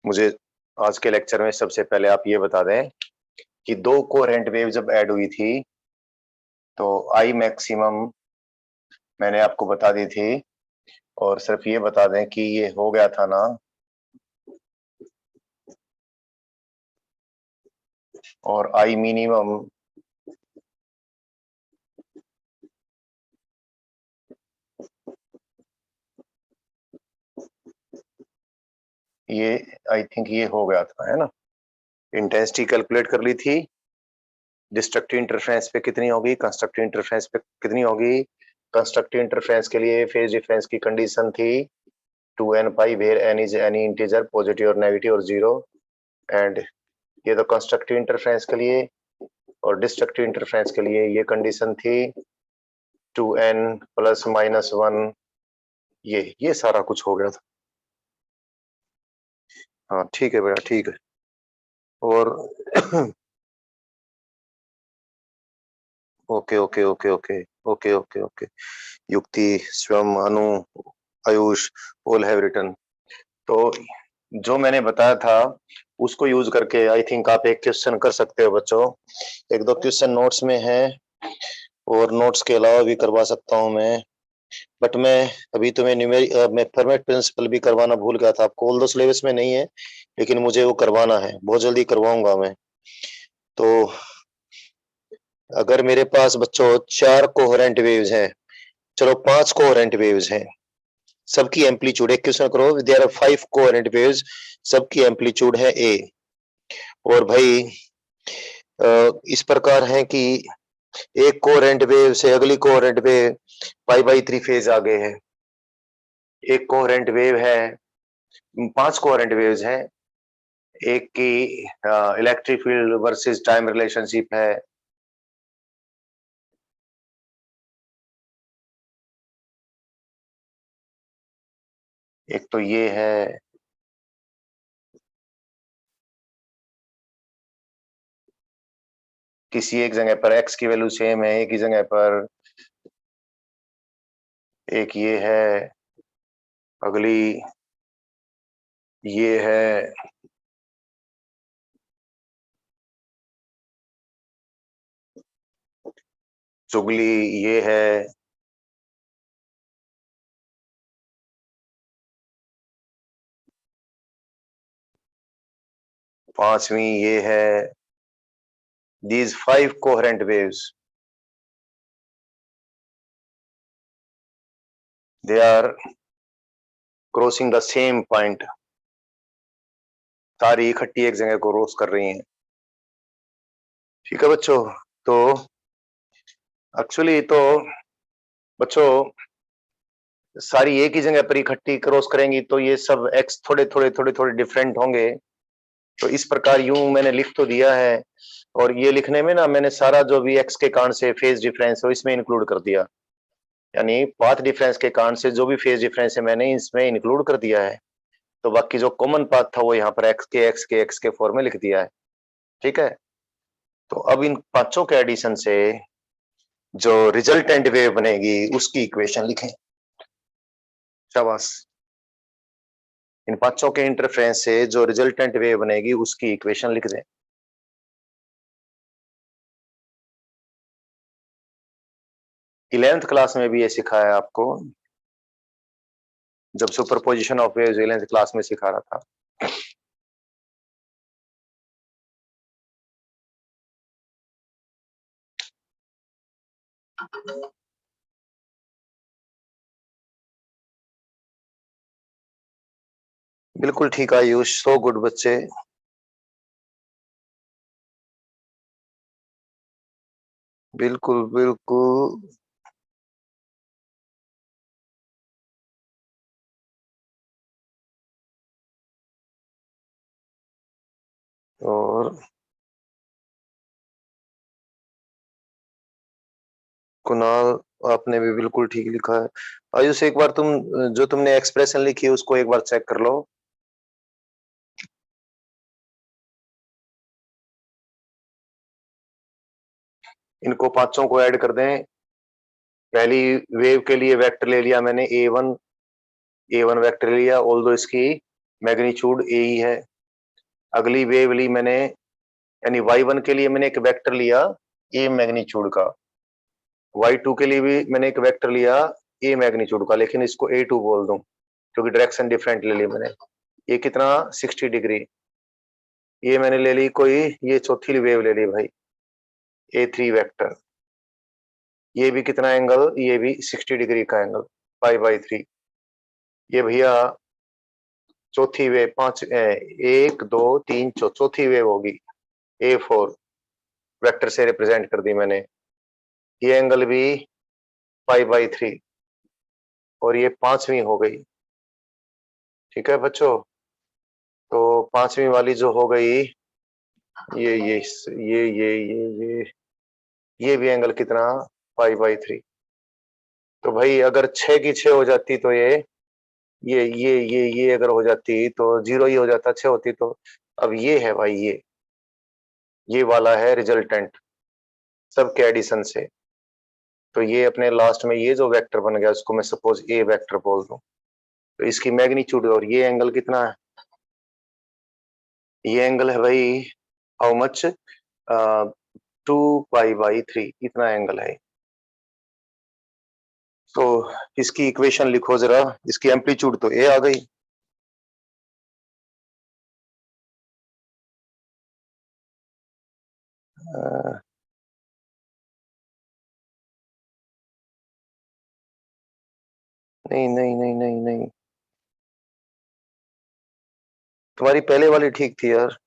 मुझे आज के लेक्चर में सबसे पहले आप ये बता दें कि दो कोहेरेंट वेव जब ऐड हुई थी तो आई मैक्सिमम मैंने आपको बता दी थी, और सिर्फ ये बता दें कि ये हो गया था ना, और आई मिनिमम ये आई थिंक ये हो गया था, है ना। इंटेंसिटी कैलकुलेट कर ली थी, डिस्ट्रक्टिव इंटरफेरेंस पे कितनी होगी, कंस्ट्रक्टिव इंटरफेरेंस पे कितनी होगी। कंस्ट्रक्टिव इंटरफेरेंस के लिए फेज डिफरेंस की कंडीशन थी 2n pi where n is any integer positive और नेगेटिव और जीरो, एंड ये तो कंस्ट्रक्टिव इंटरफेरेंस के लिए, और डिस्ट्रक्टिव इंटरफेरेंस के लिए ये कंडीशन थी 2n प्लस माइनस 1। ये सारा कुछ हो गया था। हाँ ठीक है बेटा, ठीक है। और okay okay okay okay okay okay okay युक्ति, स्वयं, अनु, आयुष, ऑल हैव रिटन। तो जो मैंने बताया था उसको यूज करके आई थिंक आप एक क्वेश्चन कर सकते हो बच्चों। एक दो क्वेश्चन नोट्स में है और नोट्स के अलावा भी करवा सकता हूं मैं, बट मैं अभी तुम्हें मैं फॉर्मेट प्रिंसिपल भी करवाना भूल गया था आपको। ऑल दो सिलेबस में नहीं है लेकिन मुझे वो करवाना है, बहुत जल्दी करवाऊंगा मैं। तो अगर मेरे पास बच्चों 4 कोहेरेंट वेव्स हैं, चलो 5 कोहेरेंट वेव्स हैं, सबकी एम्पलीट्यूड, एक क्वेश्चन करो, देयर आर 5 कोहेरेंट वेव्स, सबकी एम्पलीट्यूड है ए, और भाई इस प्रकार है कि एक कोहेरेंट वेव से अगली coherent wave pi by 3 phase आगे है। एक कोहेरेंट वेव है, 5 कोहेरेंट वेव्स हैं, एक की electric field versus time relationship है, एक तो ये है, किसी एक जगह पर x की वैल्यू सेम है, एक ही जगह पर, एक ये है, अगली ये है, चुगली ये है, पांचवी ये है। These 5 coherent waves, they are crossing the same point, सारी इकट्ठी एक जगह को क्रॉस कर रही हैं। ठीक है बच्चों, तो एक्चुअली तो बच्चों सारी एक ही जगह पर इकट्ठी क्रॉस करेंगी तो ये सब एक्स थोड़े थोड़े थोड़े थोड़े डिफरेंट होंगे। तो इस प्रकार यूं मैंने लिख तो दिया है, और ये लिखने में ना मैंने सारा जो भी एक्स के कारण से फेज डिफरेंस है इसमें इंक्लूड कर दिया, यानी पाथ डिफरेंस के कारण से जो भी फेज डिफरेंस है मैंने इसमें इंक्लूड कर दिया है। तो बाकी जो कॉमन पाथ था वो यहाँ पर एक्स के फॉर्म में लिख दिया है। ठीक है, तो अब इन पांचों के एडिशन से जो रिजल्टेंट वेव बनेगी उसकी इक्वेशन लिखें। शाबाश। इन पांचों के इंटरफेरेंस से जो रिजल्टेंट वेव बनेगी उसकी इक्वेशन लिख दें। इलेवेंथ क्लास में भी ये सिखाया आपको, जब superposition of waves 11th class में सिखा रहा था। बिल्कुल ठीक आयुष, सो गुड बच्चे। बिल्कुल बिल्कुल। और कुणाल, आपने भी बिल्कुल ठीक लिखा है। आयुष एक बार तुम जो तुमने एक्सप्रेशन लिखी है उसको एक बार चेक कर लो। इनको पांचों को ऐड कर दें। पहली वेव के लिए वेक्टर ले लिया मैंने ए वन वेक्टर लिया, ऑल्दो इसकी मैग्नीट्यूड ए ही है। अगली वेव ली मैंने, यानी y1 के लिए मैंने एक वेक्टर लिया a मैग्नीट्यूड का, y2 के लिए भी मैंने एक वेक्टर लिया a मैग्नीट्यूड का, लेकिन इसको a2 बोल दूं क्योंकि डायरेक्शन डिफरेंट ले ली मैंने। ये कितना 60 डिग्री, ये मैंने ले ली कोई, ये चौथी वेव ले ली भाई a3 वेक्टर, ये भी कितना एंगल, ये भी 60 डिग्री का एंगल π/3। ये भैया चौथी वेव, 1 2 3 चौथी वेव होगी, a4 वेक्टर से रिप्रेजेंट कर दी मैंने। ये एंगल भी π/3 और ये पांचवी हो गई। ठीक है बच्चों, तो पांचवी वाली जो हो गई, ये भी एंगल कितना π/3। तो भाई अगर 6 की 6 हो जाती तो ये अगर हो जाती तो 0 ही हो जाता, 6 होती तो। अब ये है भाई, ये वाला है रिजल्टेंट सबके एडिशन से। तो ये अपने लास्ट में ये जो वेक्टर बन गया उसको मैं सपोज ए वेक्टर बोल दूं, तो इसकी मैग्नीट्यूड, और ये एंगल कितना है, ये एंगल है भाई हाउ मच 2π/3, इतना एंगल है। तो इसकी इक्वेशन लिखो जरा, इसकी एम्पलीट्यूड तो ए आ गई, नहीं नहीं नहीं नहीं नहीं, तुम्हारी पहले वाली ठीक थी यार।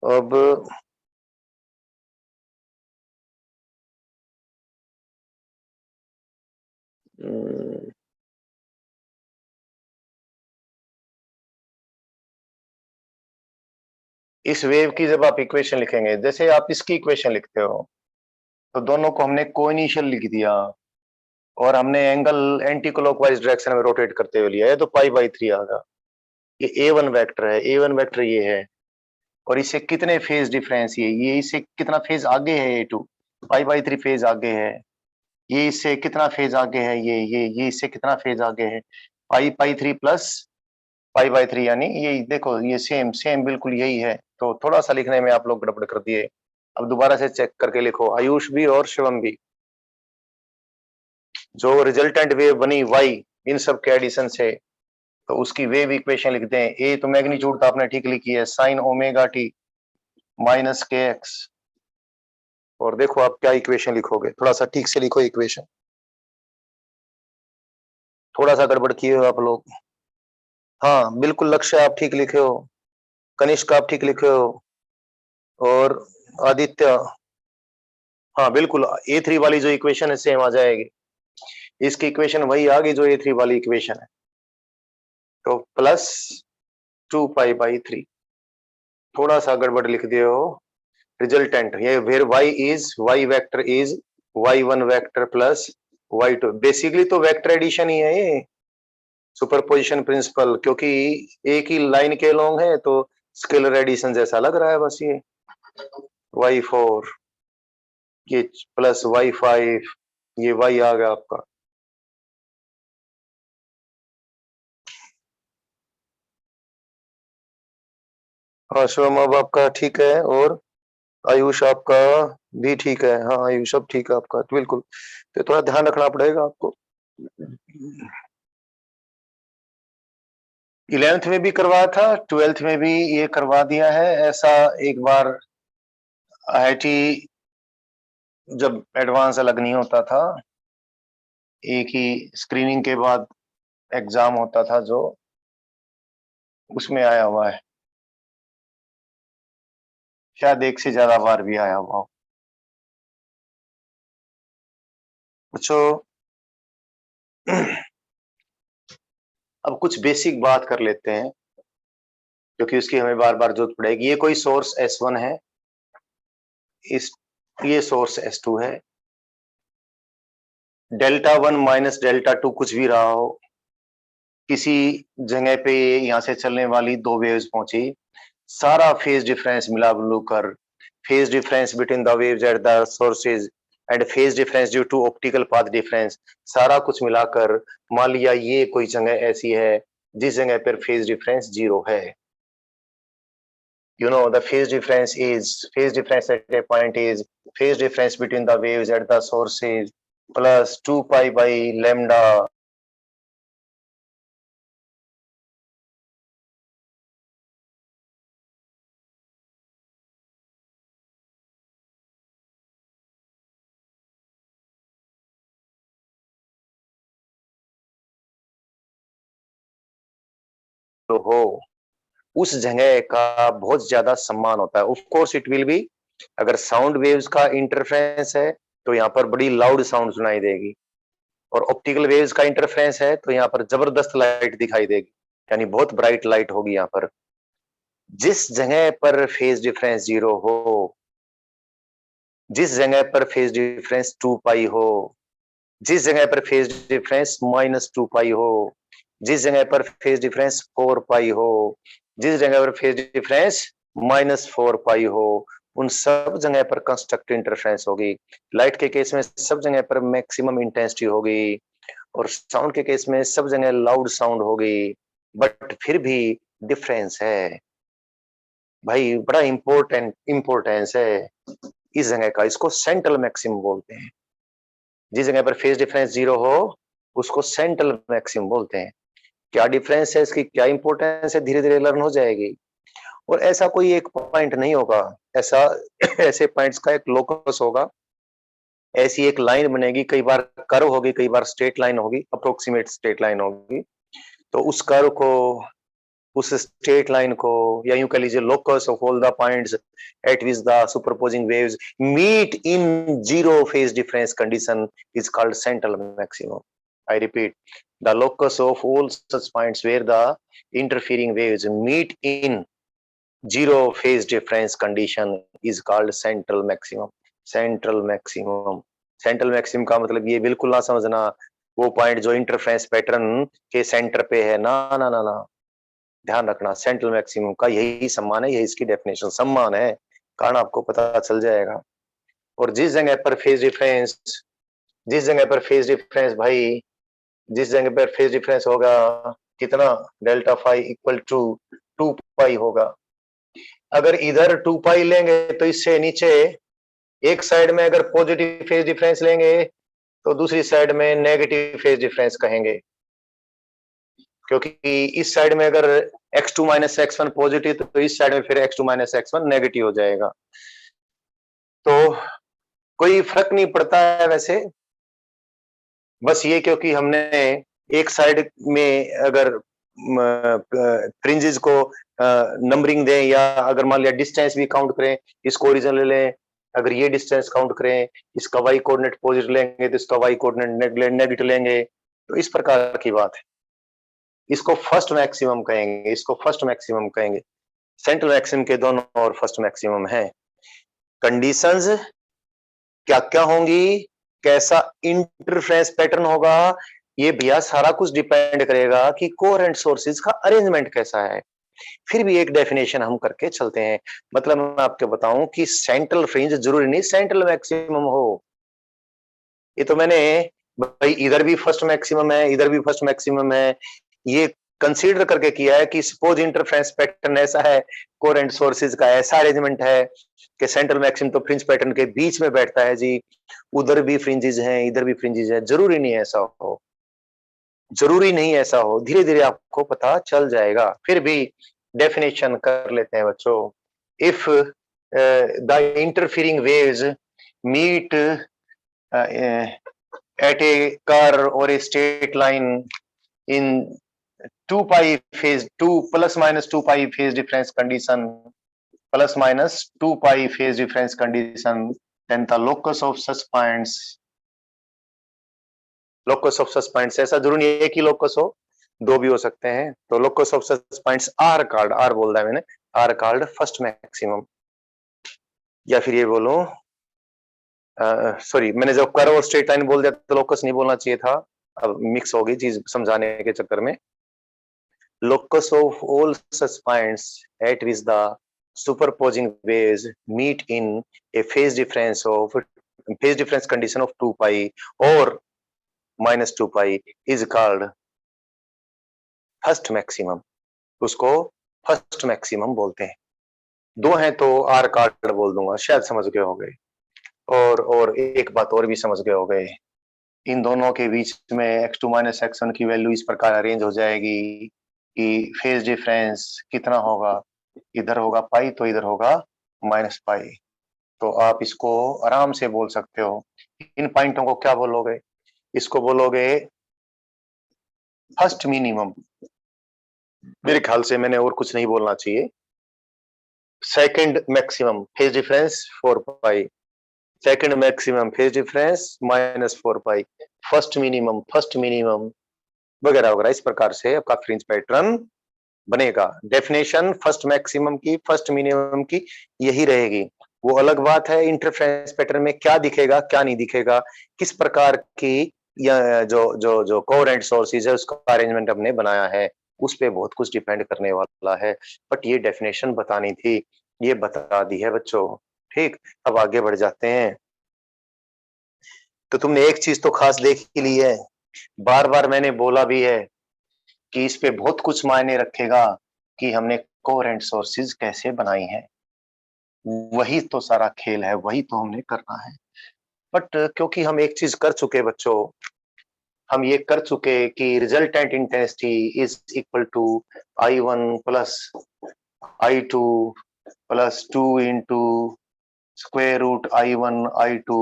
अब इस वेव की जब आप इक्वेशन लिखेंगे, जैसे आप इसकी इक्वेशन लिखते हो, तो दोनों को हमने कोइनिशियल लिख दिया और हमने एंगल एंटी क्लॉकवाइज डायरेक्शन में रोटेट करते हुए लिया है, तो π/3 आ गया। ये a1 वेक्टर है, a1 वेक्टर ये है, और इससे कितने फेज डिफरेंस, ये इससे कितना फेज आगे है, a2 π/3 फेज आगे है। ये इससे कितना फेज आगे है, ये इससे कितना फेज आगे है, π/3 प्लस π/3, यानी ये देखो ये सेम सेम बिल्कुल यही है। तो थोड़ा सा लिखने में आप लोग गड़बड़ कर दिए, अब दोबारा से चेक करके लिखो, आयुष भी और शिवम भी। जो रिजल्टेंट वेव बनी y इन सब के एडिशन से, तो उसकी वेव इक्वेशन लिखते हैं। ए तो मैग्नीट्यूड तो आपने ठीक लिखी है, sin ω t माइनस kx। और देखो आप क्या इक्वेशन लिखोगे, थोड़ा सा ठीक से लिखो इक्वेशन, थोड़ा सा गड़बड़ किए हो आप लोग। हाँ बिल्कुल, लक्ष्य आप ठीक लिखे हो, कनिष्क आप ठीक लिखे हो, और आदित्य, हाँ बिल्कुल a3 वाली जो इक्वेशन है सेम आ जाएगी, इसकी इक्वेशन वही आ गई जो a3 वाली इक्वेशन है। तो प्लस 2π/3, थोड़ा सा गड़बड़ लिख दिए हो रिजल्टेंट, ये where y vector is y1 vector plus y2, basically तो वेक्टर एडिशन ही है ये, सुपरपोजिशन प्रिंसिपल, क्योंकि एक ही लाइन के लॉन्ग है तो स्केलर एडिशन जैसा लग रहा है बस। ये y4 ये प्लस y5, ये y आ गया आपका। हाँ शिवम अब आपका ठीक है, और आयुष आपका भी ठीक है। हाँ आयुष अब ठीक है आपका, तो बिल्कुल, तो थोड़ा ध्यान रखना पड़ेगा आपको। 11th में भी करवाया था, 12th में भी ये करवा दिया है। ऐसा एक बार IIT जब एडवांस अलग नहीं होता था, एक ही स्क्रीनिंग के बाद एग्जाम होता था जो, उसमें आया हुआ है, शायद एक से ज्यादा बार भी आया हुआ हो। बच्चों अब कुछ बेसिक बात कर लेते हैं क्योंकि उसकी हमें बार बार जरूरत पड़ेगी। ये कोई सोर्स S1 है, ये सोर्स S2 है, Δ1 माइनस Δ2 कुछ भी रहा हो, किसी जगह पे यहाँ से चलने वाली दो वेव्स पहुंची, सारा फेज डिफरेंस मिला कर, phase difference between the waves at the sources and phase difference due to optical path difference, सारा कुछ मिलाकर मान लिया ये कोई जगह ऐसी है जिस जगह पर फेज डिफरेंस 0 है. You know, the phase difference at a point is phase difference between the waves at the source is plus 2 pi by lambda तो हो, उस जगह का बहुत ज्यादा सम्मान होता है. Of course it will be. अगर साउंड वेव्स का इंटरफेरेंस है तो यहाँ पर बड़ी लाउड साउंड सुनाई देगी, और ऑप्टिकल वेव्स का इंटरफेरेंस है तो यहाँ पर जबरदस्त लाइट दिखाई देगी, यानी बहुत ब्राइट लाइट होगी. यहाँ पर जिस जगह पर फेज डिफरेंस 0 हो, जिस जगह पर फेज डिफरेंस 2 पाई हो, जिस जगह पर फेज डिफरेंस -2 पाई हो, जिस जगह पर फेज डिफरेंस 4 पाई हो, जिस जगह पर फेज डिफरेंस -4 पाई हो, उन सब जगह पर कंस्ट्रक्टिव इंटरफेरेंस होगी. लाइट के केस में सब जगह पर मैक्सिमम इंटेंसिटी होगी, और साउंड के केस में सब जगह लाउड साउंड होगी. बट फिर भी डिफरेंस है भाई, बड़ा इंपोर्टेंस है इस जगह का. इसको सेंट्रल मैक्सिमम बोलते हैं. जिस जगह पर फेज डिफरेंस 0 हो उसको सेंट्रल मैक्सिमम बोलते हैं. क्या डिफरेंस है, इसकी क्या इंपॉर्टेंस है, धीरे धीरे लर्न हो जाएगी. और ऐसा कोई एक पॉइंट नहीं होगा, ऐसा ऐसे पॉइंट्स का एक लोकस होगा, ऐसी एक लाइन बनेगी, कई बार कर्व होगी, कई बार स्ट्रेट लाइन होगी, अप्रोक्सीमेट स्ट्रेट लाइन होगी. तो उस कर्व को, उस स्ट्रेट लाइन को, या यूं कह लीजिए locus of all the points at which the superposing waves meet in zero phase difference condition is called central maximum. I repeat, the locus of all such points where the interfering waves meet in zero phase difference condition is called central maximum. Central maximum. Central maximum का मतलब ये बिल्कुल ना समझना वो point जो interference pattern के centre पे है, ना ना ना ना. ध्यान रखना, सेंट्रल मैक्सिमम का यही सम्मान है, यही इसकी डेफिनेशन. सम्मान है, कारण आपको पता चल जाएगा. और जिस जगह पर फेज डिफरेंस, जिस जगह पर फेज डिफरेंस भाई, जिस जगह पर फेज डिफरेंस होगा कितना, डेल्टा फाई इक्वल टू 2 पाई होगा. अगर इधर 2 पाई लेंगे तो इससे नीचे एक साइड में अगर पॉजिटिव फेज डिफरेंस लेंगे तो दूसरी साइड में नेगेटिव फेज डिफरेंस कहेंगे, क्योंकि इस साइड में अगर x2 - x1 पॉजिटिव तो इस साइड में फिर x2 - x1 नेगेटिव हो जाएगा. तो कोई फर्क नहीं पड़ता है वैसे, बस ये क्योंकि हमने एक साइड में अगर फ्रिंजेस को नंबरिंग दें, या अगर मान लिया डिस्टेंस भी काउंट करें, इसको ओरिजिन ले लें, अगर ये डिस्टेंस काउंट करें, इसका वाई कोऑर्डिनेट पॉजिटिव लेंगे तो इसका वाई कोऑर्डिनेट नेगेटिव लेंगे, तो इस प्रकार की बात है. इसको फर्स्ट मैक्सिमम कहेंगे, इसको फर्स्ट मैक्सिमम कहेंगे. सेंट्रल मैक्सिमम के दोनों और फर्स्ट मैक्सिमम है. कंडीशंस क्या क्या होंगी, कैसा इंटरफेरेंस पैटर्न होगा, ये भैया सारा कुछ डिपेंड करेगा कि कोहेरेंट सोर्सेज का अरेंजमेंट कैसा है. फिर भी एक डेफिनेशन हम करके चलते हैं. मतलब मैं आपको बताऊं कि सेंट्रल फ्रिंज जरूरी नहीं सेंट्रल मैक्सिमम हो. ये तो मैंने भाई इधर भी फर्स्ट मैक्सिमम है, इधर भी फर्स्ट मैक्सिमम है, ये कंसीडर करके किया है कि सपोज इंटरफेरेंस पैटर्न ऐसा है, कोहेरेंट सोर्सेज का ऐसा अरेंजमेंट है कि सेंट्रल मैक्सिमम तो फ्रिंज पैटर्न के बीच में बैठता है जी, उधर भी फ्रिंजेस हैं, इधर भी फ्रिंजेस है. जरूरी नहीं ऐसा हो, जरूरी नहीं ऐसा हो, धीरे धीरे आपको पता चल जाएगा. फिर भी डेफिनेशन कर लेते हैं बच्चों. If the interfering waves meet at a curve or a straight line in 2 pi phase 2 plus minus 2 pi phase difference condition, plus minus 2 pi phase difference condition, then the locus of such points, locus of such points, ऐसा जरूर नहीं एक ही locus हो, दो भी हो सकते हैं. तो locus of such points are called, R बोल रहा है मैंने, are called first maximum. या फिर ये बोलूं, सॉरी मैंने जब कर्व और स्ट्रेट लाइन बोल दिया तो लोकस नहीं बोलना चाहिए था, अब मिक्स हो गई चीज समझाने के चक्कर में. Locus of all such points at which the superposing waves meet in a phase difference condition of 2 pi और -2 pi is called first maximum, उसको फर्स्ट मैक्सिमम बोलते हैं। दो हैं तो आर कार्ड बोल दूंगा, शायद समझ गए हो गए। और एक बात और भी समझ गए हो गए, इन दोनों के बीच में x2 माइनस x1 की वैल्यू इस प्रकार अरेंज हो जाएगी कि फेज डिफरेंस कितना होगा, इधर होगा पाई तो इधर होगा माइनस पाई। तो आप इसको आराम से बोल सकते हो। इन पॉइंटों को क्या बोलोगे? इसको बोलोगे फर्स्ट मिनिमम। मेरे ख्याल से मैंने और कुछ नहीं बोलना चाहिए। सेकंड मैक्सिमम फेज डिफरेंस 4 पाई, सेकंड मैक्सिमम फेज डिफरेंस -4 पाई, फर्स्ट मिनिमम वगैरह वगैरह। इस प्रकार से आपका फ्रिंज पैटर्न बनेगा। डेफिनेशन फर्स्ट मैक्सिमम की, फर्स्ट मिनिमम की यही रहेगी। वो अलग बात है इंटरफ्रेंस पैटर्न में क्या दिखेगा क्या नहीं दिखेगा, किस प्रकार की या जो जो जो कोहेरेंट सोर्सेज है उसका अरेंजमेंट हमने बनाया है, उस पे बहुत कुछ डिपेंड करने वाला है। बट ये डेफिनेशन बतानी थी, ये बता दी है बच्चों। ठीक, अब आगे बढ़ जाते हैं। तो तुमने एक चीज तो खास देख ही ली है, बार बार मैंने बोला भी है कि इस पे बहुत कुछ मायने रखेगा कि हमने कोहेरेंट सोर्सेज कैसे बनाई है। वही तो सारा खेल है, वही तो हमने करना है। बट क्योंकि हम एक चीज कर चुके बच्चों, हम ये कर चुके कि resultant intensity is equal to I1 plus I2 plus 2 into square root I1 I2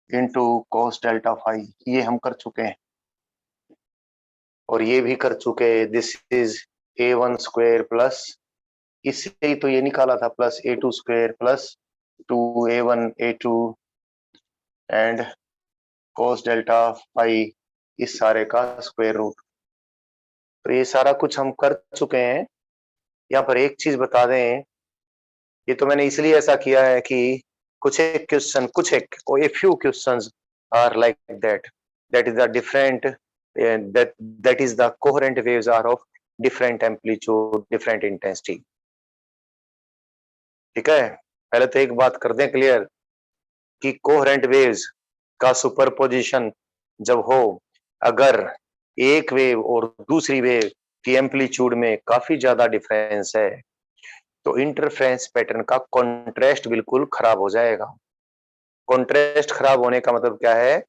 into cos delta phi. ये हम कर चुके हैं। और ये भी कर चुके, this is A1 square plus, इससे ही तो ये निकाला था, plus A2 square plus 2A1 A2 and cos delta phi, इस सारे का स्क्वायर रूट। तो ये सारा कुछ हम कर चुके हैं। यहाँ पर एक चीज बता दें, ये तो मैंने इसलिए ऐसा किया है कि कुछ एक question, a few questions are like that, that is the different, that is the coherent waves are of different amplitude, different intensity. ठीक है, पहले तो एक बात कर दें क्लियर कि कोहेरेंट वेव्स का सुपरपोजिशन जब हो, अगर एक वेव और दूसरी वेव की एम्पलीट्यूड में काफी ज्यादा डिफरेंस है तो इंटरफेरेंस पैटर्न का कॉन्ट्रास्ट बिल्कुल खराब हो जाएगा। कॉन्ट्रास्ट खराब होने का मतलब क्या है?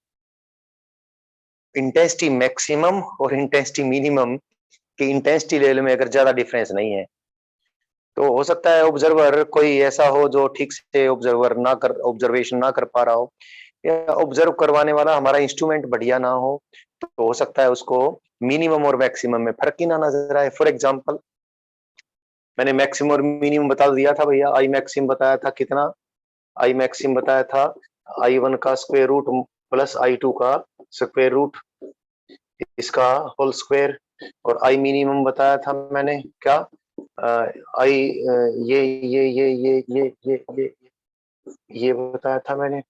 इंटेंसिटी मैक्सिमम और इंटेंसिटी मिनिमम की इंटेंसिटी लेवल में अगर ज्यादा डिफरेंस नहीं है तो हो सकता है ऑब्जर्वर कोई ऐसा हो जो ठीक से ऑब्जर्वेशन ना कर पा रहा हो, या ऑब्जर्व करवाने वाला हमारा इंस्ट्रूमेंट बढ़िया ना हो, तो हो सकता है उसको मिनिमम और मैक्सिमम में फर्क ही ना नजर आए। फॉर एग्जांपल मैंने मैक्सिमम और मिनिमम बता दिया था भैया, आई मैक्सिमम बताया था कितना, आई मैक्सिमम बताया था I1 का स्क्वायर रूट प्लस I2 का स्क्वायर रूट, इसका होल स्क्वायर। और आई मिनिमम बताया था मैंने क्या, आई ये बताया था मैंने।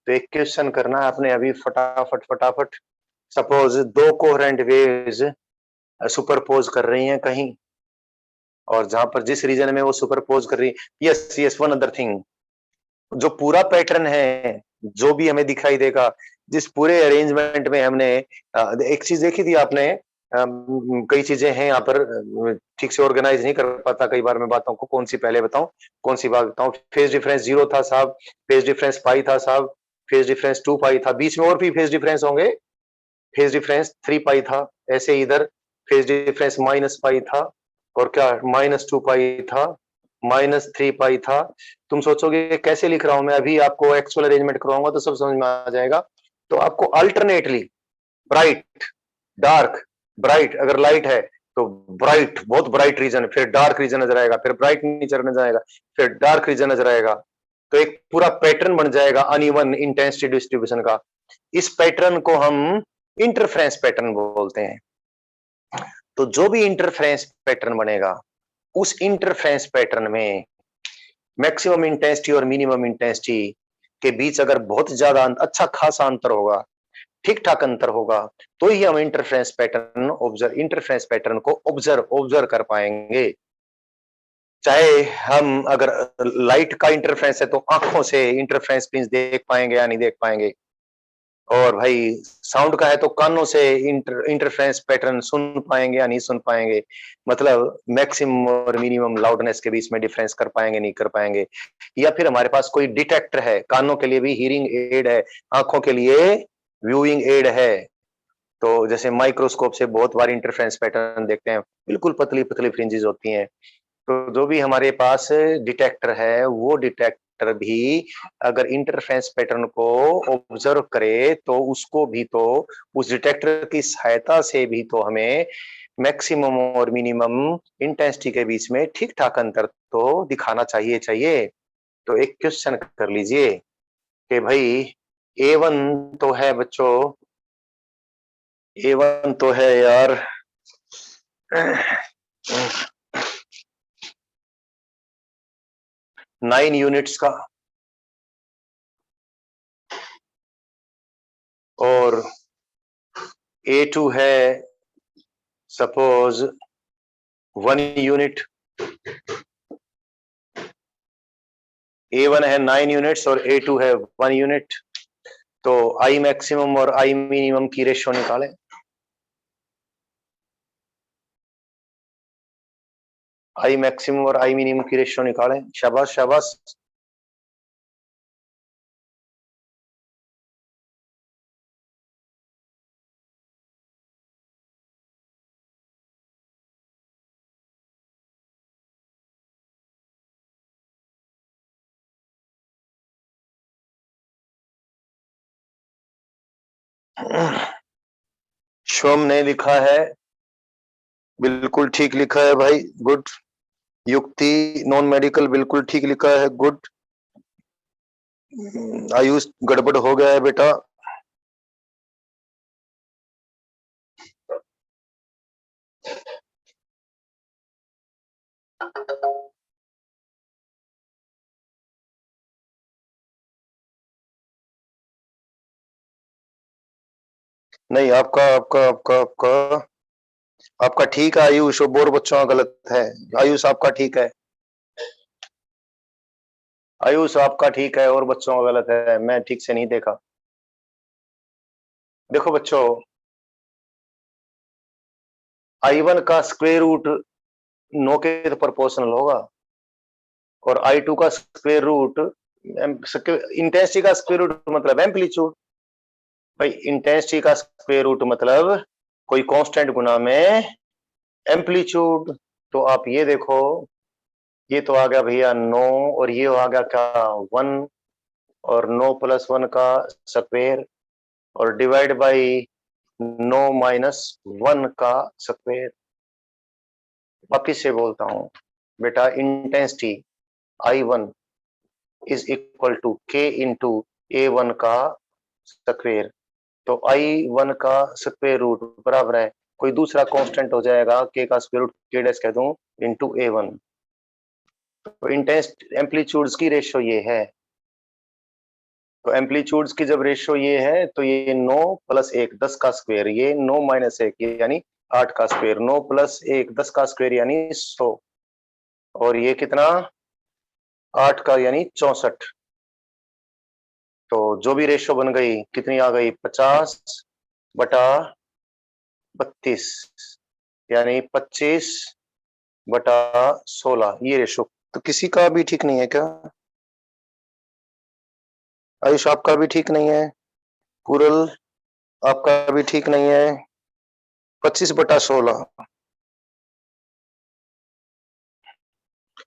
तो एक क्वेश्चन करना है आपने अभी फटाफट। सपोज दो कोहेरेंट वेव्स सुपरपोज कर रही हैं कहीं, और जहां पर जिस रीजन में वो सुपरपोज कर रही है, यस वन अदर थिंग, जो पूरा पैटर्न है जो भी हमें दिखाई देगा, जिस पूरे अरेंजमेंट में हमने एक चीज देखी थी आपने, कई चीजें हैं यहाँ पर ठीक से ऑर्गेनाइज नहीं कर पाता कई बार मैं बातों को, कौन सी पहले बताऊं कौन सी बात बताऊं। फेज डिफरेंस 0 था साहब, फेज डिफरेंस पाई था साहब, फेज डिफरेंस 2 पाई था, बीच में और भी फेज डिफरेंस होंगे, फेज डिफरेंस 3 पाई था, ऐसे इधर फेज डिफरेंस माइनस पाई था, और क्या -2 पाई था, -3 पाई था। तुम सोचोगे कैसे लिख रहा हूं मैं, अभी आपको एक्चुअल अरेंजमेंट करवाऊंगा तो सब समझ में आ जाएगा। तो आपको अल्टरनेटली ब्राइट डार्क, ब्राइट अगर लाइट है तो ब्राइट बहुत ब्राइट रीजन, फिर डार्क रीजन नजर आएगा, फिर ब्राइट नीचे नजर आएगा, फिर डार्क रीजन नजर आएगा। तो एक पूरा पैटर्न बन जाएगा अनइवन इंटेंसिटी डिस्ट्रीब्यूशन का। इस पैटर्न को हम इंटरफ्रेंस पैटर्न बोलते हैं। तो जो भी इंटरफ्रेंस पैटर्न बनेगा, उस इंटरफ्रेंस पैटर्न में मैक्सिमम इंटेंसिटी और मिनिमम इंटेंसिटी के बीच अगर बहुत ज्यादा अच्छा खासा अंतर होगा, ठीक ठाक अंतर होगा, तो ही हम इंटरफ्रेंस पैटर्न को ऑब्जर्व कर पाएंगे। चाहे हम अगर लाइट का इंटरफ्रेंस है तो आंखों से इंटरफ्रेंस प्रिंस देख पाएंगे या नहीं देख पाएंगे, और भाई साउंड का है तो कानों से इंटरफेरेंस पैटर्न सुन पाएंगे या नहीं सुन पाएंगे, मतलब मैक्सिमम और मिनिमम लाउडनेस के बीच में डिफरेंस कर पाएंगे नहीं कर पाएंगे। या फिर हमारे पास कोई डिटेक्टर है, कानों के लिए भी हीरिंग एड है, आंखों के लिए व्यूइंग एड है। तो जैसे माइक्रोस्कोप से बहुत बार इंटरफेरेंस पैटर्न देखते हैं, बिल्कुल पतली पतली फ्रिंजेस होती हैं। तो जो भी हमारे पास डिटेक्टर है, वो डिटेक्टर भी अगर इंटरफेरेंस पैटर्न को ऑब्जर्व करे तो उसको भी तो उस डिटेक्टर की सहायता से भी तो हमें मैक्सिमम और मिनिमम इंटेंसिटी के बीच में ठीक ठाक अंतर तो दिखाना चाहिए। तो एक क्वेश्चन कर लीजिए कि भाई A1 तो है बच्चों, A1 तो है यार 9 यूनिट्स का, और A2 है सपोज 1 यूनिट। A1 है 9 यूनिट्स और A2 है 1 यूनिट। तो I मैक्सिमम और I मिनिमम की रेशियो निकालें। I मैक्सिमम और I मिनिमम की रेशियो निकालें। शाबाश शाबाश। श्वम ने लिखा है, बिल्कुल ठीक लिखा है भाई, गुड। युक्ति नॉन मेडिकल बिल्कुल ठीक लिखा है, गुड। आयुष गड़बड़ हो गया है बेटा। नहीं, आपका आपका आपका आपका आपका ठीक है आयुष, और बच्चों का गलत है। आयुष आपका ठीक है, आयुष आपका ठीक है और बच्चों का गलत है, मैं ठीक से नहीं देखा। देखो बच्चों, I1 का स्क्वायर रूट 9 के तो प्रोपोर्शनल होगा, और I2 का स्क्वायर रूट, इंटेंसिटी का स्क्वायर रूट मतलब एम्पलीट्यूड। भाई इंटेंसिटी का स्क्वायर रूट मतलब कोई कांस्टेंट गुना में एम्पलीट्यूड। तो आप ये देखो, ये तो आ गया भैया 9, और ये आ गया क्या 1, और 9 + 1 का स्क्वायर, और डिवाइड बाई 9 - 1 का स्क्वायर। वापिस से बोलता हूं बेटा, intensity I1 is equal to K into A1 का स्क्वायर। तो I1 का स्क्वायर रूट बराबर है, कोई दूसरा कांस्टेंट हो जाएगा, K का स्क्वायर रूट K डैश कह दूं इंटू A1। तो इंटेंस एम्पलीट्यूड्स की रेशियो ये है। तो एम्पलीट्यूड्स की जब रेशियो ये है तो ये 9 + 1 10 का स्क्वायर, ये 9 - 1 यानी 8 का स्क्वायर, 9 + 1 10 का स्क्वायर यानी 100, और ये कितना 8 का यानी 64। तो जो भी रेशियो बन गई कितनी आ गई 50/32, यानी 25/16, ये रेशियो। तो किसी का भी ठीक नहीं है क्या? आयुष आपका भी ठीक नहीं है, पूरल आपका भी ठीक नहीं है, 25/16।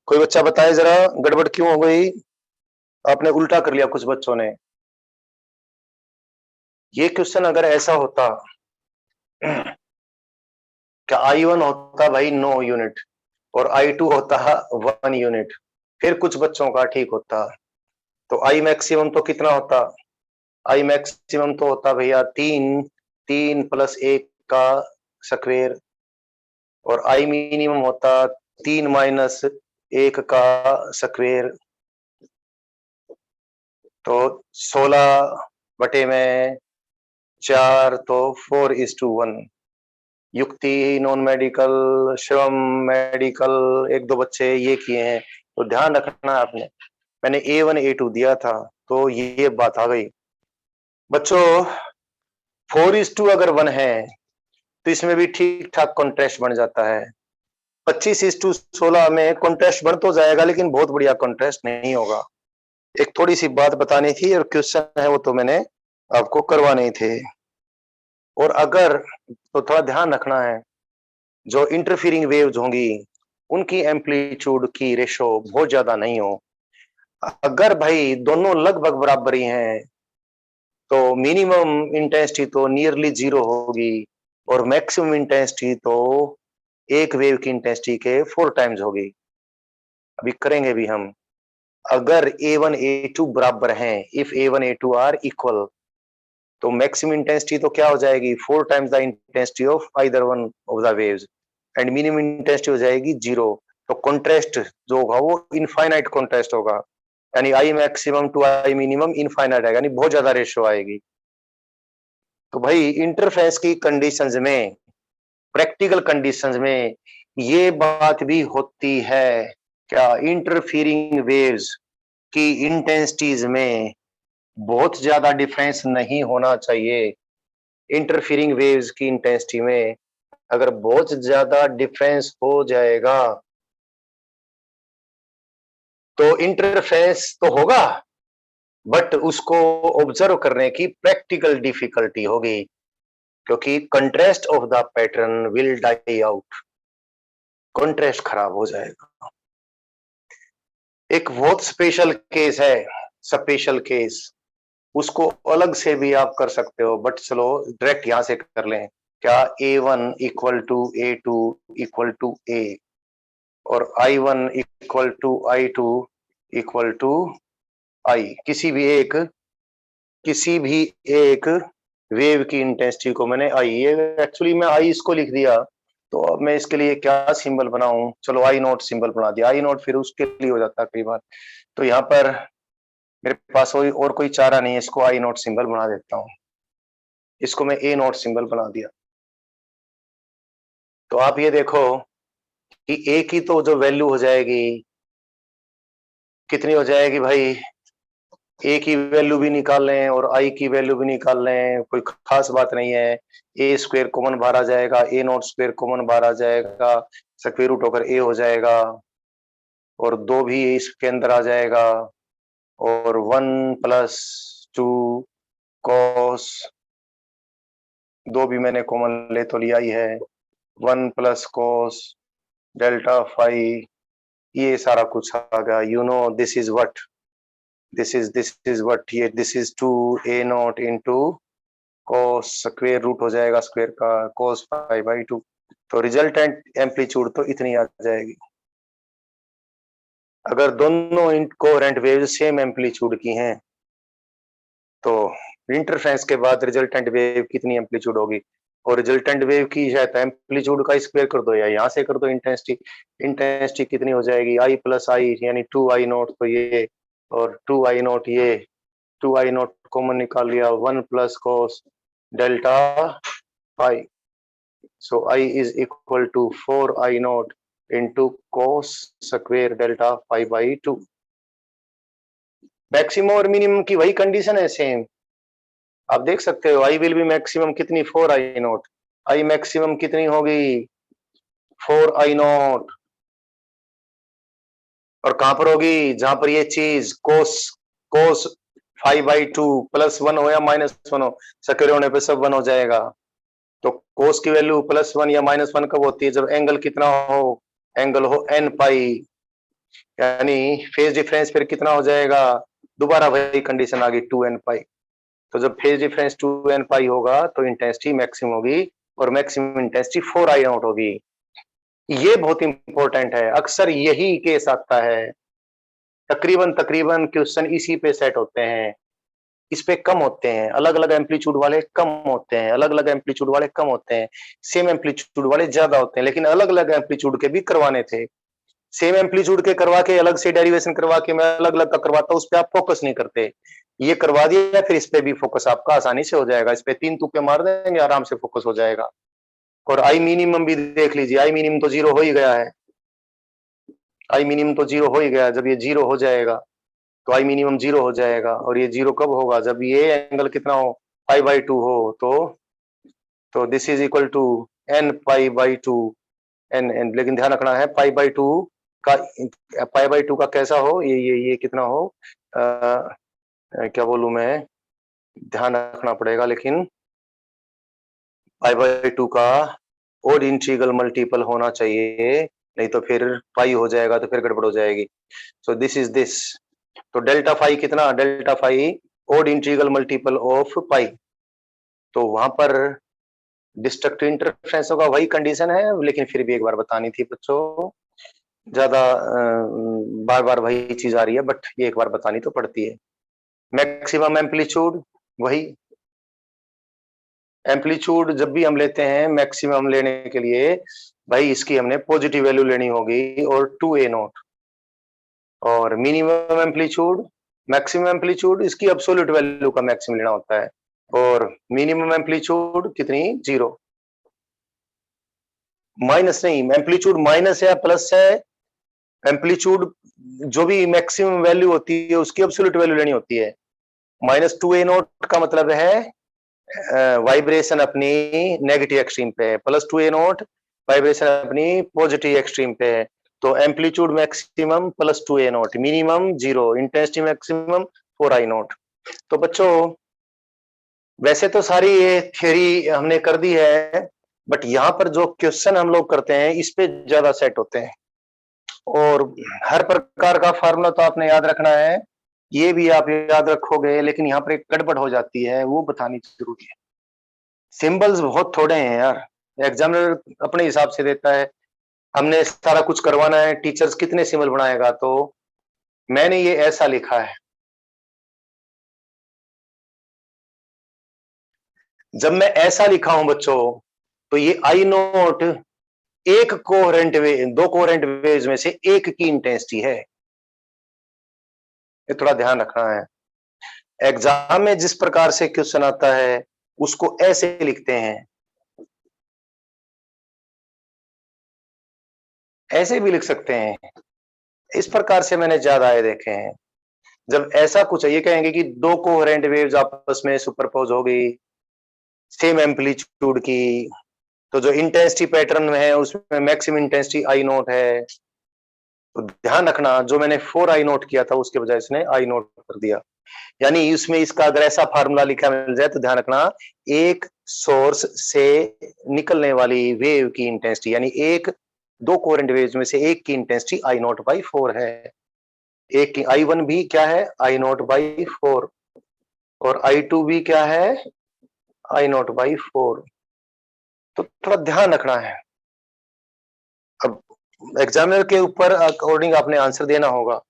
कोई बच्चा बताए जरा गड़बड़ क्यों हो गई? आपने उल्टा कर लिया कुछ बच्चों ने। ये क्वेश्चन अगर ऐसा होता क्या I1 होता भाई 9 यूनिट और I2 होता 1 यूनिट, फिर कुछ बच्चों का ठीक होता। तो I मैक्सिमम तो कितना होता? I मैक्सिमम तो होता भैया 3 + 1 का स्क्वायर, और I मिनिमम होता 3 - 1 का स्क्वायर। तो 16/4, तो 4:1। युक्ति नॉन मेडिकल, शिवम मेडिकल, एक दो बच्चे ये किए हैं। तो ध्यान रखना आपने, मैंने A1 A2 दिया था, तो ये बात आ गई बच्चों। 4:1 अगर 1 है तो इसमें भी ठीक ठाक कॉन्ट्रास्ट बन जाता है। 25:16 में कॉन्ट्रास्ट बन तो जाएगा लेकिन बहुत बढ़िया कॉन्ट्रास्ट नहीं होगा। एक थोड़ी सी बात बतानी थी और क्वेश्चन है वो तो मैंने आपको करवाने थे। और अगर तो थोड़ा ध्यान रखना है, जो इंटरफीरिंग वेव्स होंगी उनकी एम्पलीट्यूड की रेशो बहुत ज्यादा नहीं हो। अगर भाई दोनों लगभग बराबर ही हैं तो मिनिमम इंटेंसिटी तो नियरली 0 होगी और मैक्सिमम इंटेंसिटी तो एक वेव की इंटेंसिटी के 4 टाइम्स होगी। अभी करेंगे भी हम। अगर A1 A2 बराबर हैं, if A1 A2 are equal, तो मैक्सिमम इंटेंसिटी तो क्या हो जाएगी 4 times the intensity of either one of the waves and minimum intensity हो जाएगी 0। तो कॉन्ट्रास्ट जो होगा वो इनफाइनाइट कॉन्ट्रास्ट होगा, यानी I maximum to I minimum infinite आएगा, यानी बहुत ज्यादा रेशियो आएगी। तो भाई इंटरफेरेंस की कंडीशंस में, प्रैक्टिकल कंडीशंस में ये बात भी होती है क्या, इंटरफीरिंग वेव्स की इंटेंसिटीज में बहुत ज्यादा डिफरेंस नहीं होना चाहिए। इंटरफीरिंग वेव्स की इंटेंसिटी में अगर बहुत ज्यादा डिफरेंस हो जाएगा तो इंटरफेरेंस तो होगा बट उसको ऑब्जर्व करने की प्रैक्टिकल डिफिकल्टी होगी, क्योंकि contrast of the pattern will die out, contrast खराब हो जाएगा। एक बहुत स्पेशल केस है, स्पेशल केस, उसको अलग से भी आप कर सकते हो बट चलो डायरेक्ट यहां से कर लें। क्या A1 equal to A2 equal to A और I1 equal to I2 equal to I, किसी भी एक वेव की इंटेंसिटी को मैंने I, ये एक्चुअली मैं I इसको लिख दिया, तो अब मैं इसके लिए क्या सिंबल बनाऊं, चलो I नोट सिंबल बना दिया। I नोट फिर उसके लिए हो जाता है कई बार, तो यहाँ पर मेरे पास और कोई चारा नहीं है, इसको I नोट सिंबल बना देता हूँ। इसको मैं A नोट सिंबल बना दिया। तो आप ये देखो कि A की तो जो वैल्यू हो जाएगी कितनी हो जाएगी भाई, ए की वैल्यू भी निकाल लें और आई की वैल्यू भी निकाल लें, कोई खास बात नहीं है। ए स्क्वायर कॉमन बाहर आ जाएगा, ए नॉट स्क्वायर कॉमन बाहर आ जाएगा, स्क्वायर रूट होकर ए हो जाएगा और 2 भी इसके अंदर आ जाएगा और 1+2 कॉस, 2 भी मैंने कॉमन ले तो लिया ही है, 1+ कॉस डेल्टा फाई, ये सारा कुछ आ गया। You know this is what, this is what, ये this is 2a naught into cos square root हो जाएगा स्क्वायर का cos पाई बाई 2, तो रिजल्टेंट एम्पलीट्यूड तो इतनी आ जाएगी। अगर दोनों इनकोहेरेंट वेव्स सेम एम्पलीट्यूड की हैं तो इंटरफेरेंस के बाद रिजल्टेंट वेव कितनी एम्पलीट्यूड होगी, और रिजल्टेंट वेव की है तो एम्पलीट्यूड का स्क्वायर कर दो या यहाँ से कर दो इंटेंसिटी कितनी हो जाएगी I प्लस आई यानी 2I नॉट, तो ये और 2I नॉट, ये 2I नॉट कॉमन निकाल लिया, 1+ cos delta phi, so I is equal to 4I naught into cos square delta phi by 2। Maximum और मिनिमम की वही कंडीशन है सेम, आप देख सकते हो। I विल बी मैक्सिमम कितनी 4I नॉट, I मैक्सिमम कितनी होगी 4I नॉट, और कहां पर होगी, जहां पर ये चीज कोस 5/2 +1 हो या -1 हो, स्क्वायर होने पे सब 1 हो जाएगा। तो कोस की वैल्यू +1 या -1 कब होती है, जब एंगल कितना हो, एंगल हो n पाई, यानी फेज डिफरेंस फिर कितना हो जाएगा, दोबारा वही कंडीशन आ गई 2n पाई। तो जब फेज डिफरेंस 2n पाई होगा तो इंटेंसिटी मैक्सिमम होगी और मैक्सिमम इंटेंसिटी 4I नॉट होगी। ये बहुत इंपॉर्टेंट है, अक्सर यही केस आता है, तकरीबन क्वेश्चन इसी पे सेट होते हैं, इस पे कम होते हैं, अलग अलग एम्पलीट्यूड वाले कम होते हैं, अलग अलग एम्पलीट्यूड वाले कम होते हैं, सेम एम्पलीट्यूड वाले ज्यादा होते हैं, लेकिन अलग अलग एम्पलीट्यूड के भी करवाने थे। सेम एम्पलीट्यूड के करवा के अलग से डेरिवेशन करवा के मैं अलग अलग का करवाता, उस पर आप फोकस नहीं करते, ये करवा दिया फिर इस पे भी फोकस आपका आसानी से हो जाएगा, इस पे 3 तुक्के मार देंगे आराम से फोकस हो जाएगा। और आई मिनिमम भी देख लीजिए, आई मिनिमम तो 0 हो ही गया है, आई मिनिमम तो 0 हो ही गया, जब ये 0 हो जाएगा तो आई मिनिमम 0 हो जाएगा, और ये 0 कब होगा, जब ये एंगल कितना हो 5/2 हो, तो तो this is equal to n pi by 2 n, लेकिन ध्यान रखना है पाई बाई 2 का, पाई बाई 2 का कैसा हो, ये कितना हो, क्या बोलूं मैं, ध्यान रखना पड़ेगा, लेकिन पाई बाई 2 का ओड इंटीग्रल मल्टीपल होना चाहिए, नहीं तो फिर पाई हो जाएगा तो फिर गड़बड़ हो जाएगी। सो दिस इज दिस, तो डेल्टा फाई कितना, delta phi odd integral multiple of pi, तो वहां पर डिस्ट्रक्टिव इंटरफेरेंस का वही कंडीशन है, लेकिन फिर भी एक बार बतानी थी बच्चों, ज्यादा बार बार वही चीज आ रही है, बट ये एक बार बतानी तो पड़ती है। मैक्सिमम एम्पलीट्यूड, वही एम्पलीट्यूड जब भी हम लेते हैं मैक्सिमम लेने के लिए, भाई इसकी हमने पॉजिटिव वैल्यू लेनी होगी और 2a नॉट, और मिनिमम एम्पलीट्यूड, मैक्सिमम एम्पलीट्यूड इसकी एब्सोल्यूट वैल्यू का मैक्सिमम लेना होता है, और मिनिमम एम्पलीट्यूड कितनी, 0, माइनस नहीं, एम्पलीट्यूड माइनस है प्लस है, एम्पलीट्यूड जो भी मैक्सिमम वैल्यू होती है उसकी एब्सोल्यूट वैल्यू लेनी होती है। -2a नॉट का मतलब है वाइब्रेशन अपनी नेगेटिव एक्सट्रीम पे है, +2a नॉट वाइब्रेशन अपनी पॉजिटिव एक्सट्रीम पे है, तो amplitude maximum +2a not, minimum 0, intensity maximum 4i not. तो बच्चों वैसे तो सारी ये थ्योरी हमने कर दी है, बट यहाँ पर जो क्वेश्चन हम लोग करते हैं इस पे ज्यादा सेट होते हैं, और हर प्रकार का फार्मूला तो आपने याद रखना है, ये भी आप याद रखोगे, लेकिन यहाँ पर एक गड़बड़ हो जाती है, वो बतानी जरूरी है। सिंबल्स बहुत थोड़े हैं यार, एग्जामिनर अपने हिसाब से देता है, हमने सारा कुछ करवाना है, टीचर्स कितने सिंबल बनाएगा, तो मैंने ये ऐसा लिखा है, जब मैं ऐसा लिखा हूं बच्चों, तो ये आई नोट एक कोहेरेंट वेव, दो कोहेरेंट वेव्स में से एक की इंटेंसिटी है, ये थोड़ा ध्यान रखना है। एग्जाम में जिस प्रकार से क्वेश्चन आता है उसको ऐसे लिखते हैं, ऐसे भी लिख सकते हैं, इस प्रकार से मैंने ज्यादा आए देखे हैं। जब ऐसा कुछ है, ये कहेंगे कि दो कोहेरेंट वेव्स आपस में सुपरपोज हो गई सेम एम्पलीट्यूड की, तो जो इंटेंसिटी पैटर्न में है उसमें मैक्सिमम इंटेंसिटी आई नोट है, तो ध्यान रखना जो मैंने 4i नोट किया था उसके बजाय इसने आई नोट कर दिया, यानी इसमें इसका अगर ऐसा फार्मूला लिखा मिल जाए तो ध्यान रखना, एक सोर्स से निकलने वाली वेव की इंटेंसिटी, यानी एक दो कोहेरेंट वेव्स में से एक की इंटेंसिटी आई नोट बाई 4 है, एक की I1 भी क्या है, आई नोट बाई 4, और I2 भी क्या है, आई नोट बाई 4, तो थोड़ा ध्यान रखना है। अब एग्जामिनर के ऊपर अकॉर्डिंग आपने आंसर देना होगा,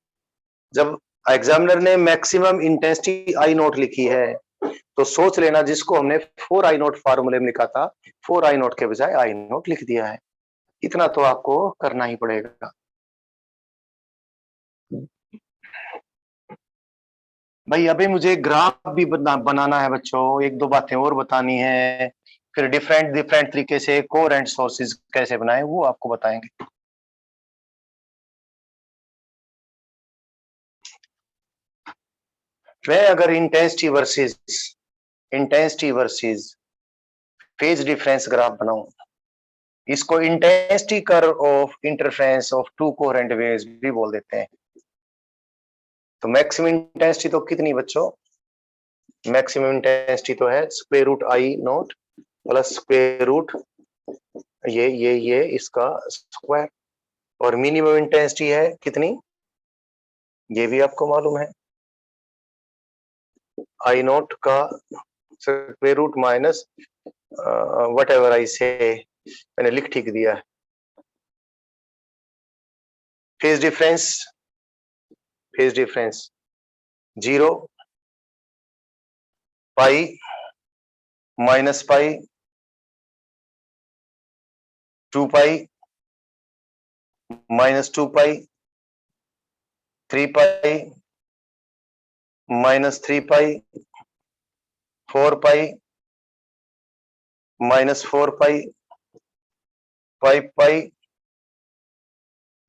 जब एग्जामिनर ने मैक्सिमम इंटेंसिटी आई नोट लिखी है तो सोच लेना जिसको हमने 4i नोट फार्मूले में लिखा था, 4i नोट के बजाय आई नोट लिख दिया है, इतना तो आपको करना ही पड़ेगा। भाई अभी मुझे ग्राफ भी बनाना है बच्चों, एक दो बातें और बतानी है, फिर डिफरेंट डिफरेंट तरीके से कोहेरेंट सोर्सेज कैसे बनाए वो आपको बताएंगे। मैं अगर intensity versus phase difference graph बनाऊं, इसको intensity curve of interference of to coherent waves भी बोल देते हैं। तो मैक्सिमम इंटेंसिटी तो कितनी बच्चों, मैक्सिमम इंटेंसिटी तो है square root I naught plus square root ये इसका स्क्वायर, और मिनिमम इंटेंसिटी है कितनी, ये भी आपको मालूम है, आई नोट का square root minus whatever I से, मैंने लिख ठीक दिया है। Phase difference 0, pi, minus pi, 2 pi, -2 pi, 3 pi, -3 pi, 4 pi, -4 pi, 5 pi,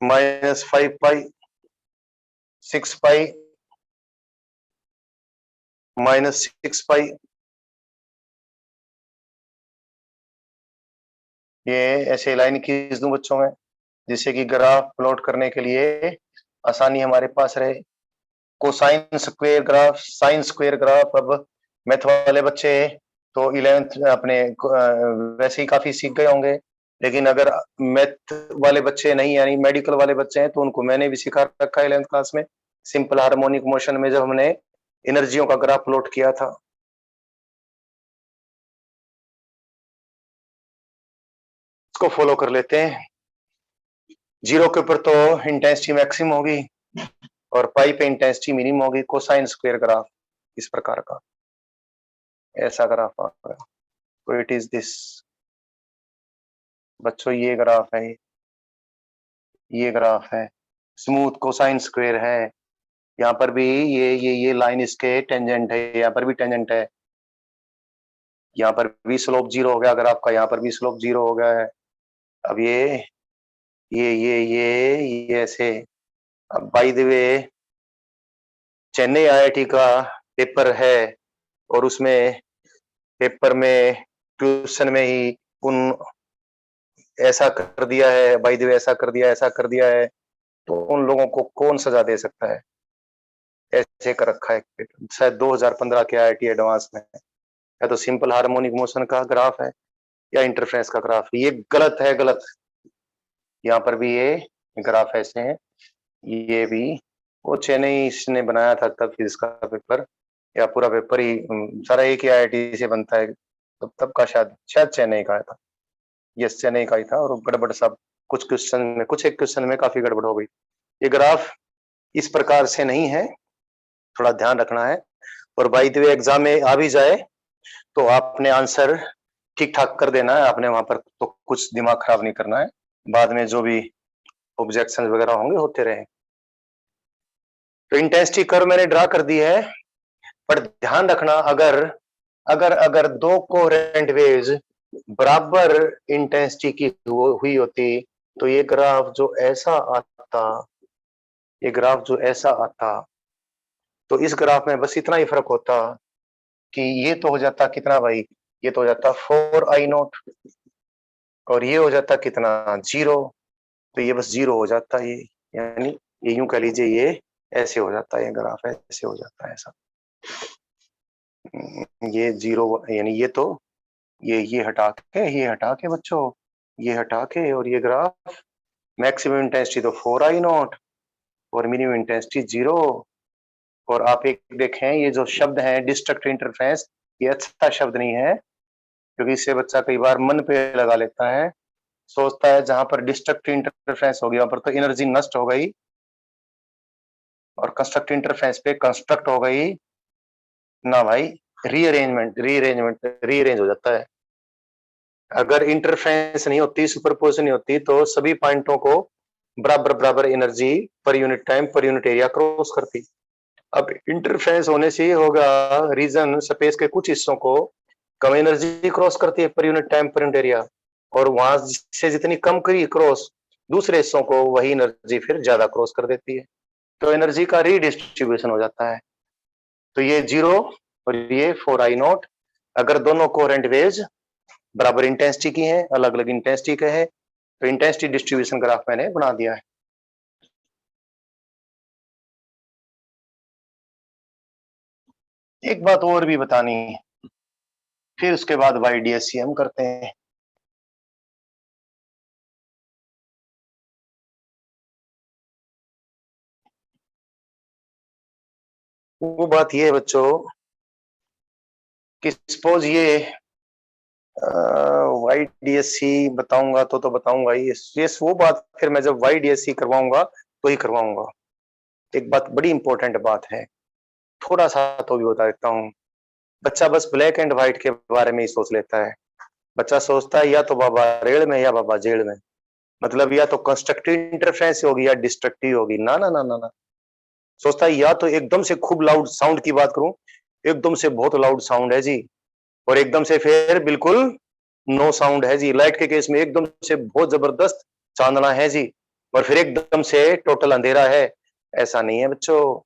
-5 pi, 6 pi, -6 pi, ये ऐसे लाइन खींच दूं बच्चों में, जिससे कि ग्राफ प्लॉट करने के लिए आसानी हमारे पास रहे। Cosine square graph, sine square graph. अब मैथ वाले बच्चे तो 11th अपने वैसे ही काफी सीख गए होंगे, लेकिन अगर मैथ वाले बच्चे नहीं, यानी मेडिकल वाले बच्चे हैं, तो उनको मैंने भी सिखा रखा है 11th क्लास में, सिंपल हार्मोनिक मोशन में जब हमने एनर्जियों का ग्राफ प्लॉट किया था। इसको फॉलो कर लेते हैं। 0 के ऊपर तो इंटेंसिटी मैक्सिमम होगी और पाई पे इंटेंसिटी मिनिमम होगी। कोसाइन स्क्वायर ग्राफ इस प्रकार का ऐसा ग्राफ आ गया, तो इट इज दिस बच्चों, ये ग्राफ है, ये ग्राफ है, स्मूथ कोसाइन स्क्वायर है। यहाँ पर भी ये लाइन इसके टेंजेंट है, यहाँ पर भी टेंजेंट है, यहाँ पर भी स्लोप 0 हो गया अगर आपका, यहाँ पर भी स्लोप 0 हो गया है। अब ये ऐसे। अब by the way Chennai IIT का पेपर है और उसमें पेपर में क्वेश्चन में ही उन ऐसा कर दिया है, बाय द वे ऐसा कर दिया, ऐसा कर दिया है, तो उन लोगों को कौन सजा दे सकता है? ऐसे कर रखा है पेपर, शायद 2015 के आईआईटी एडवांस में, या तो सिंपल हार्मोनिक मोशन का ग्राफ है या इंटरफेरेंस का ग्राफ। ये गलत है, गलत। यहाँ पर भी ये ग्राफ ऐसे हैं, ये भी वो चेन्नई ने बनाया था तब फिजिक्स का पेपर, या पूरा पेपर ही सारा एक ही आईआईटी से बनता है, तब का शायद चेन्नई का था। यस, चेन्नई का ही था, और गड़बड़ सब कुछ क्वेश्चन में, कुछ एक क्वेश्चन में काफी गड़बड़ हो गई। ये ग्राफ इस प्रकार से नहीं है, थोड़ा ध्यान रखना है। और बाय द वे एग्जाम में आ भी जाए तो आपने आंसर ठीक ठाक कर देना है, आपने वहां पर तो कुछ दिमाग खराब नहीं करना है, बाद में जो भी ऑब्जेक्शन वगैरह होंगे होते रहे। तो इंटेंसिटी कर्व मैंने ड्रा कर दी है, पर ध्यान रखना, अगर अगर अगर दो कोहेरेंट वेव्स बराबर इंटेंसिटी की हुई होती, तो ये ग्राफ जो ऐसा आता, ये ग्राफ जो ऐसा आता, तो इस ग्राफ में बस इतना ही फर्क होता कि ये तो हो जाता कितना भाई, ये तो हो जाता 4I0, और ये हो जाता कितना 0, तो ये बस 0 हो जाता ये, यानी ये यूं कह लीजिए, ये ऐसे हो जाता है, ये ग्राफ ऐसे हो जाता है ऐसा, ये 0, यानी ये तो ये हटा के बच्चों, ये हटा के, और ये ग्राफ मैक्सिमम इंटेंसिटी तो 4I0 और मिनिमम इंटेंसिटी 0। और आप एक देखें, ये जो शब्द है डिस्ट्रक्टिव इंटरफेरेंस, ये अच्छा शब्द नहीं है, क्योंकि इससे बच्चा कई बार मन पे लगा लेता है, सोचता है जहां पर डिस्ट्रक्टिव इंटरफेरेंस होगी वहां पर तो एनर्जी नष्ट हो गई, और कंस्ट्रक्टिव इंटरफेरेंस पे कंस्ट्रक्ट हो गई ना भाई, रीअरेंज हो जाता है। अगर इंटरफेरेंस नहीं होती, सुपरपोजिशन नहीं होती, तो सभी पॉइंटों को बराबर बराबर energy per unit time per unit area cross करती। अब इंटरफेरेंस होने से ये होगा, रीजन स्पेस के कुछ हिस्सों को कम एनर्जी क्रॉस करती है per unit time per unit area, और वहां से जितनी कम करी क्रॉस, दूसरे हिस्सों को वही एनर्जी फिर ज्यादा क्रॉस कर देती है, तो एनर्जी का रीडिस्ट्रीब्यूशन हो जाता है। तो ये 0 और ये 4I0, अगर दोनों कोहेरेंट वेव्स बराबर इंटेंसिटी की हैं, अलग अलग इंटेंसिटी के हैं, तो इंटेंसिटी डिस्ट्रीब्यूशन ग्राफ मैंने बना दिया है। एक बात और भी बतानी है, फिर उसके बाद YDSC हम करते हैं। वो बात ये है बच्चों कि सपोज ये YDSC बताऊंगा तो बताऊंगा ये वो बात फिर मैं जब YDSC करवाऊंगा तो ही करवाऊंगा। एक बात बड़ी इंपॉर्टेंट बात है, थोड़ा सा तो भी बता देता हूँ। बच्चा बस ब्लैक एंड व्हाइट के बारे में ही सोच लेता है, बच्चा सोचता है या तो बाबा रेल में या बाबा जेल में, मतलब या तो कंस्ट्रक्टिव इंटरफेरेंस होगी या डिस्ट्रक्टिव होगी। ना ना ना ना ना, सोचता है या तो एकदम से खूब लाउड साउंड की बात करूं, एकदम से बहुत लाउड साउंड है जी, और एकदम से फिर बिल्कुल नो साउंड है जी। लाइट के केस में एकदम से बहुत जबरदस्त चांदना है जी, और फिर एकदम से टोटल अंधेरा है। ऐसा नहीं है बच्चों,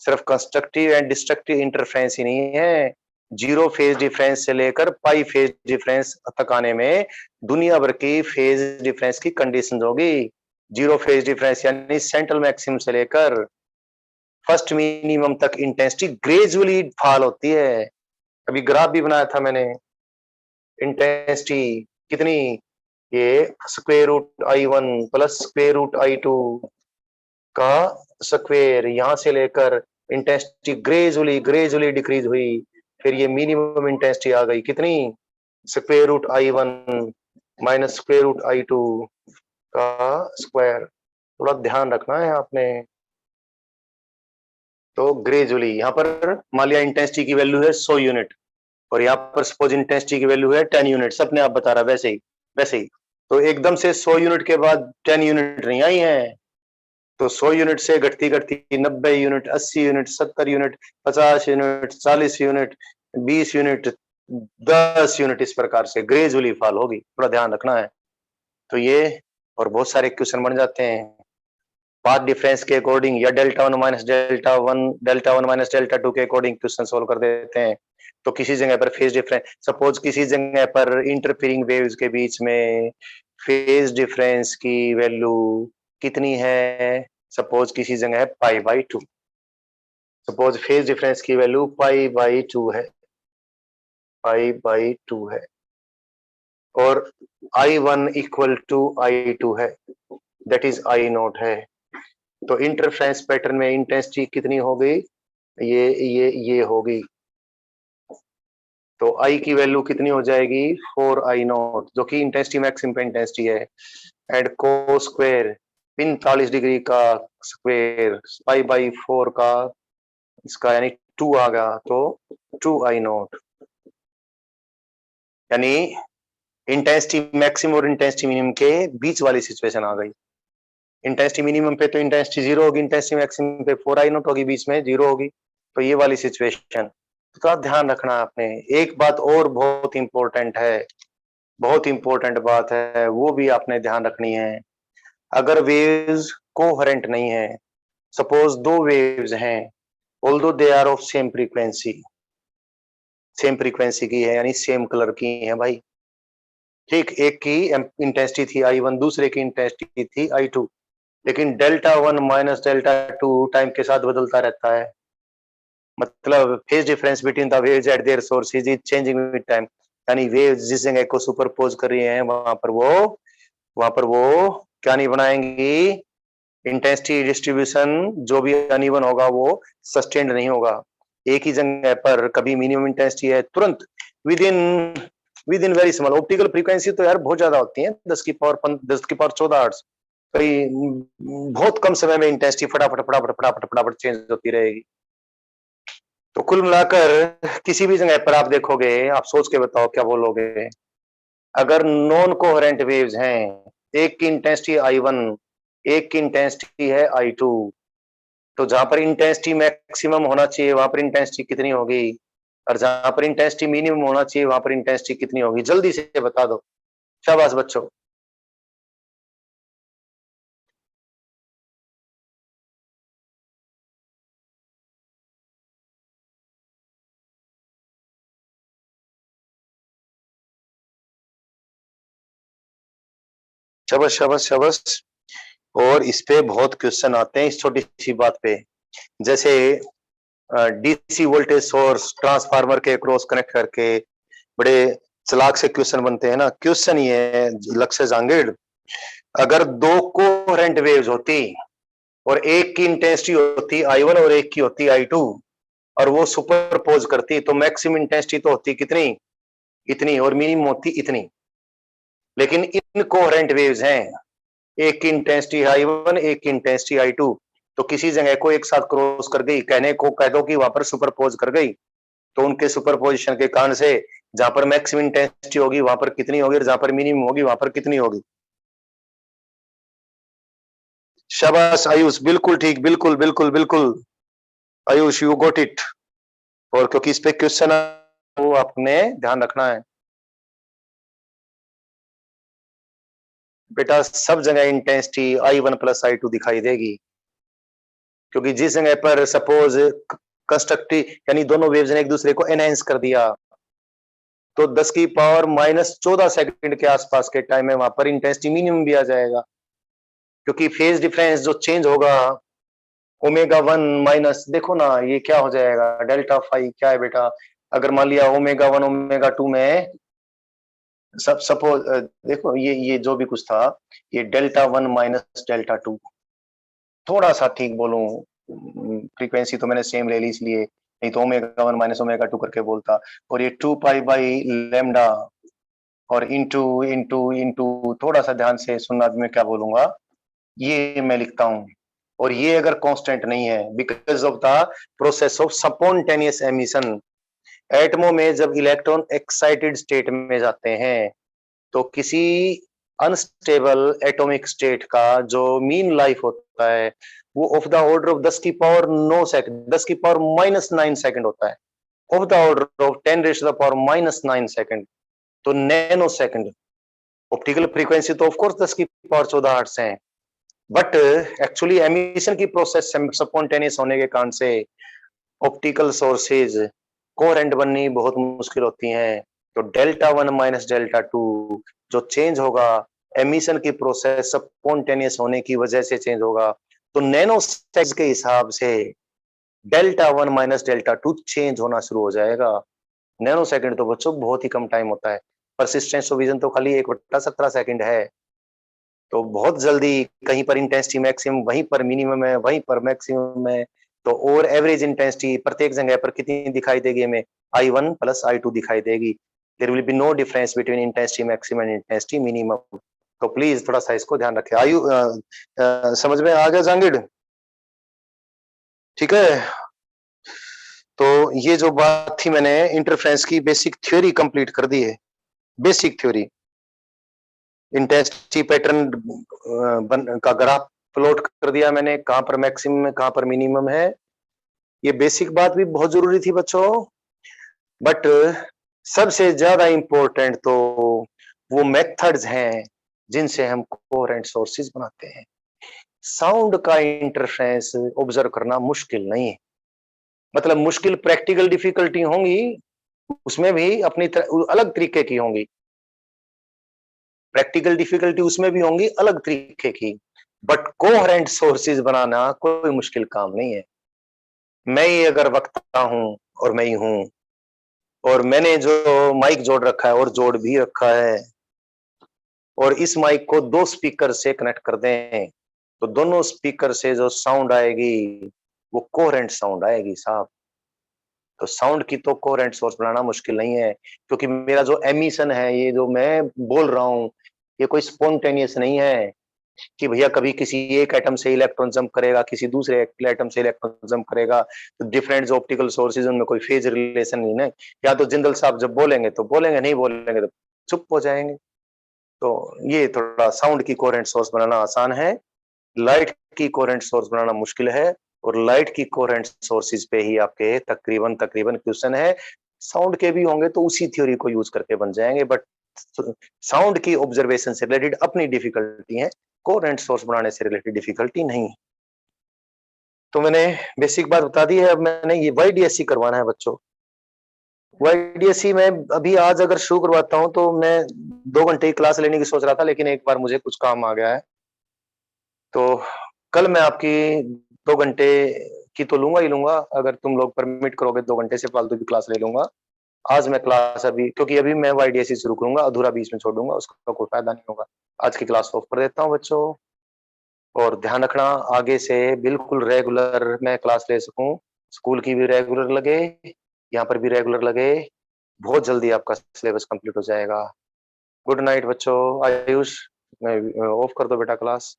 सिर्फ कंस्ट्रक्टिव एंड डिस्ट्रक्टिव इंटरफेरेंस ही नहीं है, जीरो फेज डिफरेंस से लेकर पाई फेज डिफरेंस तक आने में दुनिया भर की फेज डिफरेंस की कंडीशन होगी। जीरो फेज डिफरेंस यानी सेंट्रल मैक्सिमम से लेकर फर्स्ट मिनिमम तक इंटेंसिटी ग्रेजुअली फॉल होती है। अभी ग्राफ भी बनाया था मैंने, इंटेंसिटी कितनी, ये square root I1 plus square root I2 का स्क्वायर, यहां से लेकर इंटेंसिटी ग्रेजुअली ग्रेजुअली डिक्रीज हुई, फिर ये मिनिमम इंटेंसिटी आ गई कितनी, square root I1 minus square root I2 का स्क्वायर। थोड़ा ध्यान रखना है आपने। तो ग्रेजुअली यहाँ पर मान लिया इंटेंसिटी की वैल्यू है 100 यूनिट और यहाँ पर सपोज इंटेंसिटी की वैल्यू है 10 यूनिट, अपने आप बता रहा वैसे ही। तो एकदम से 100 यूनिट के बाद 10 यूनिट नहीं आई है, तो 100 यूनिट से घटती घटती 90 unit, 80 unit, 70 unit, 50 unit, 40 unit, 20 unit, 10 unit, इस प्रकार से ग्रेजुअली फॉल होगी, थोड़ा ध्यान रखना है। तो ये और बहुत सारे क्वेश्चन बन जाते हैं पाथ डिफरेंस के अकॉर्डिंग, या delta one minus delta two के अकॉर्डिंग क्वेश्चन सोल्व कर देते हैं। तो किसी जगह पर फेज डिफरेंस, सपोज किसी जगह पर इंटरफेरिंग वेव्स के बीच में फेज डिफरेंस की वैल्यू कितनी है, सपोज किसी जगह है π/2, सपोज फेज डिफरेंस की वैल्यू π/2 है, π/2 है, और I1 इक्वल टू I2 है, दैट इज I0 है। तो इंटरफेरेंस पैटर्न में इंटेंसिटी कितनी हो गई, ये होगी। तो I की वैल्यू कितनी हो जाएगी 4I0, जो कि इंटेंसिटी मैक्सिमम पे इंटेंसिटी है, एंड को स्क्वायर 45 डिग्री का स्क्वायर π/4 का इसका यानी 2 आ गया, तो 2I0, यानी इंटेंसिटी मैक्सिमम और इंटेंसिटी मिनिमम के बीच वाली सिचुएशन आ गई। इंटेंसिटी मिनिमम पे तो इंटेंसिटी 0 होगी, इंटेंसिटी मैक्सिमम पे 4I0 होगी, बीच में 0 होगी, तो ये वाली सिचुएशन। तो आप ध्यान रखना आपने। एक बात और बहुत इंपॉर्टेंट है, बहुत इंपॉर्टेंट बात है, वो भी आपने ध्यान रखनी है। अगर वेव्स कोहेरेंट नहीं है, सपोज दो वेव्स हैं, although they are of same frequency, same frequency की है यानी सेम कलर की है भाई, ठीक, एक की इंटेंसिटी थी I1, दूसरे की इंटेंसिटी थी I2, लेकिन delta one minus delta two time के साथ बदलता रहता है, मतलब phase difference between the waves eight there sources is changing with time, यानी वेव्स जिस जगह को सुपरपोज कर रही हैं वहां पर वो क्या नहीं बनाएंगी, इंटेंसिटी डिस्ट्रीब्यूशन जो भी अनइवन होगा वो सस्टेन्ड नहीं होगा। एक ही जगह पर कभी मिनिमम इंटेंसिटी है, तुरंत with in very small, optical frequency तो यार बहुत ज्यादा होती है, 10 की पावर 14 हर्ट्ज, कई बहुत कम समय में इंटेंसिटी फटाफट फटाफट फटाफट फटाफट चेंज होती रहेगी। तो कुल मिलाकर किसी भी जगह पर आप देखोगे, आप सोच के बताओ क्या बोलोगे, अगर नॉन कोहेरेंट वेव्स हैं, एक की इंटेंसिटी I1, एक की इंटेंसिटी है I2, तो जहां पर इंटेंसिटी मैक्सिमम होना चाहिए वहां पर इंटेंसिटी कितनी होगी, और जहां पर इंटेंसिटी मिनिमम होना चाहिए वहां पर इंटेंसिटी कितनी होगी, जल्दी से बता दो। शाबाश बच्चों। शाबाश शाबाश शाबाश। और इस पे बहुत क्वेश्चन आते हैं इस छोटी सी बात पे, जैसे डीसी वोल्टेज सोर्स ट्रांसफार्मर के क्रॉस कनेक्ट करके बड़े चलाक से क्वेश्चन बनते हैं ना। क्वेश्चन ये है लक्ष्य जांगेड़, अगर दो कोहेरेंट वेव्स होती और एक की इंटेंसिटी होती I1 और एक की होती I2 और वो सुपरपोज करती, तो मैक्सिमम इंटेंसिटी तो होती कितनी, इतनी, और मिनिमम होती इतनी। लेकिन इन कोहेरेंट वेव्स हैं, एक की इंटेंसिटी I1, एक की इंटेंसिटी I2, तो किसी जगह को एक साथ क्रॉस कर गई, कहने को कह दो कि वहां पर सुपरपोज कर गई, तो उनके सुपरपोजिशन के कारण से जहां पर मैक्सिमम इंटेंसिटी होगी वहां पर कितनी होगी, और जहां पर मिनिमम होगी वहां पर कितनी होगी। शाबाश आयुष, बिल्कुल ठीक, बिल्कुल बिल्कुल बिल्कुल आयुष, यू गॉट इट। और क्योंकि इस पे क्वेश्चन वो आपने ध्यान रखना है बेटा, सब जगह इंटेंसिटी I1 प्लस I2 दिखाई देगी, क्योंकि जिस जगह पर सपोज कंस्ट्रक्टिव यानी दोनों वेव्स ने एक दूसरे को एनहांस कर दिया। तो 10 की पावर -14 सेकंड के आसपास के टाइम में वहां पर इंटेंसिटी मिनिमम भी आ जाएगा, क्योंकि फेज डिफरेंस जो चेंज होगा ओमेगा 1 माइनस, देखो ना ये क्या हो जाएगा, डेल्टा फाई क्या है बेटा, अगर मान लिया ओमेगा 1 ओमेगा 2 में सब सपोज देखो ये जो भी कुछ था, ये डेल्टा 1 माइनस डेल्टा 2, थोड़ा सा ठीक बोलूं, फ्रीक्वेंसी तो मैंने सेम ले ली इसलिए, नहीं तो ओमेगा 1 माइनस ओमेगा 2 करके बोलता, और ये 2 पाई बाई लैम्डा और इंटू इंटू इंटू, थोड़ा सा ध्यान से सुनना मैं क्या बोलूंगा, ये मैं लिखता हूं, और ये अगर कांस्टेंट नहीं है because of the process of spontaneous emission. एटमों में जब इलेक्ट्रॉन एक्साइटेड स्टेट में जाते हैं तो किसी अनस्टेबल एटॉमिक स्टेट का जो मीन लाइफ होता है वो ऑफ द ऑर्डर ऑफ 10 की पावर 9 सेकंड, 10 की पावर -9 सेकंड होता है, of the order of 10 raise to the power -9 second, तो नैनो सेकंड। ऑप्टिकल फ्रीक्वेंसी तो ऑफ कोर्स 10 की पावर 14 हर्ट्ज है, बट एक्चुअली एमिशन की प्रोसेस स्पॉन्टेनियस होने के कारण से ऑप्टिकल सोर्सेज कोहेरेंट बननी बहुत मुश्किल होती हैं। तो डेल्टा 1 माइनस डेल्टा 2 जो चेंज होगा एमिशन की प्रोसेस स्पॉन्टेनियस होने की वजह से चेंज होगा, तो नैनो सेकंड के हिसाब से डेल्टा 1 माइनस डेल्टा 2 चेंज होना शुरू हो जाएगा। नैनो सेकंड तो बच्चों बहुत ही कम टाइम होता है, परसिस्टेंस ऑफ विजन तो खाली 1/17 सेकंड है, तो बहुत जल्दी कहीं पर इंटेंसिटी मैक्सिमम, वहीं पर मिनिमम है, वहीं पर मैक्सिमम है, तो और एवरेज इंटेंसिटी प्रत्येक जगह पर कितनी दिखाई देगी हमें, I1 प्लस I2 दिखाई देगी। There will be no difference between intensity maximum and intensity minimum. तो प्लीज थोड़ा सा इसको ध्यान रखें। आयु समझ में आ गया जांगिड? ठीक है, तो ये जो बात थी मैंने इंटरफेरेंस की बेसिक थ्योरी कंप्लीट कर दी है, बेसिक थ्योरी। इंटेंसिटी पैटर्न का ग्राफ प्लॉट कर दिया मैंने, कहां पर मैक्सिमम है कहां पर मिनिमम है, ये बेसिक बात भी बहुत जरूरी थी बच्चों। बट सबसे ज्यादा इंपॉर्टेंट तो वो मेथड्स हैं जिनसे हम कोहेरेंट सोर्सेज बनाते हैं। साउंड का इंटरफेरेंस ऑब्जर्व करना मुश्किल नहीं है, मतलब मुश्किल प्रैक्टिकल डिफिकल्टी होंगी, उसमें भी अपनी अलग तरीके की होंगी, प्रैक्टिकल डिफिकल्टी उसमें भी होंगी अलग तरीके की, बट कोहेरेंट सोर्सेज बनाना कोई मुश्किल काम नहीं है। मैं ही अगर वक्ता हूं और मैं ही हूं, और मैंने जो माइक जोड़ रखा है और जोड़ भी रखा है, और इस माइक को 2 स्पीकर से कनेक्ट कर दें, तो दोनों स्पीकर से जो साउंड आएगी वो कोहेरेंट साउंड आएगी साहब। तो साउंड की तो कोहेरेंट सोर्स बनाना मुश्किल नहीं है, क्योंकि मेरा जो एमिशन है, ये जो मैं बोल रहा हूं, ये कोई स्पॉन्टेनियस नहीं है कि भैया कभी किसी एक एटम से इलेक्ट्रॉन जंप करेगा, किसी दूसरे एटम से इलेक्ट्रॉन जंप करेगा, तो डिफरेंट जो ऑप्टिकल सोर्सेज उनमें कोई फेज रिलेशन नहीं है। या तो जिंदल साहब जब बोलेंगे तो बोलेंगे, नहीं बोलेंगे तो चुप हो जाएंगे। तो ये थोड़ा साउंड की कोहेरेंट सोर्स बनाना आसान है, लाइट की कोहेरेंट सोर्स बनाना मुश्किल है, और लाइट की कोहेरेंट सोर्सेज पे ही आपके तकरीबन तकरीबन क्वेश्चन है। साउंड के भी होंगे तो उसी थ्योरी को यूज करके बन जाएंगे, बट साउंड की ऑब्जर्वेशन से रिलेटेड अपनी डिफिकल्टी है, कोहेरेंट सोर्स बनाने से रिलेटेड डिफिकल्टी नहीं। तो मैंने बेसिक बात बता दी है, अब मैंने ये YDSC करवाना है बच्चों। YDSC में अभी आज अगर शुरू करवाता हूं तो मैं 2 घंटे की क्लास लेने की सोच रहा था, लेकिन एक बार मुझे कुछ काम आ गया है, तो कल मैं आपकी 2 घंटे की तो लूंगा ही लूंगा, अगर तुम लोग परमिट करोगे 2 घंटे से फालतू की क्लास ले लूंगा। आज मैं क्लास अभी, क्योंकि अभी मैं YDSC शुरू करूंगा, अधूरा बीच में छोड़ दूंगा, उसका कोई फायदा नहीं होगा। आज की क्लास ऑफ कर देता हूँ बच्चों, और ध्यान रखना आगे से बिल्कुल रेगुलर मैं क्लास ले सकूं, स्कूल की भी रेगुलर लगे, यहाँ पर भी रेगुलर लगे, बहुत जल्दी आपका सिलेबस कंप्लीट हो जाएगा। गुड नाइट बच्चों। आयुष, ऑफ कर दो बेटा क्लास।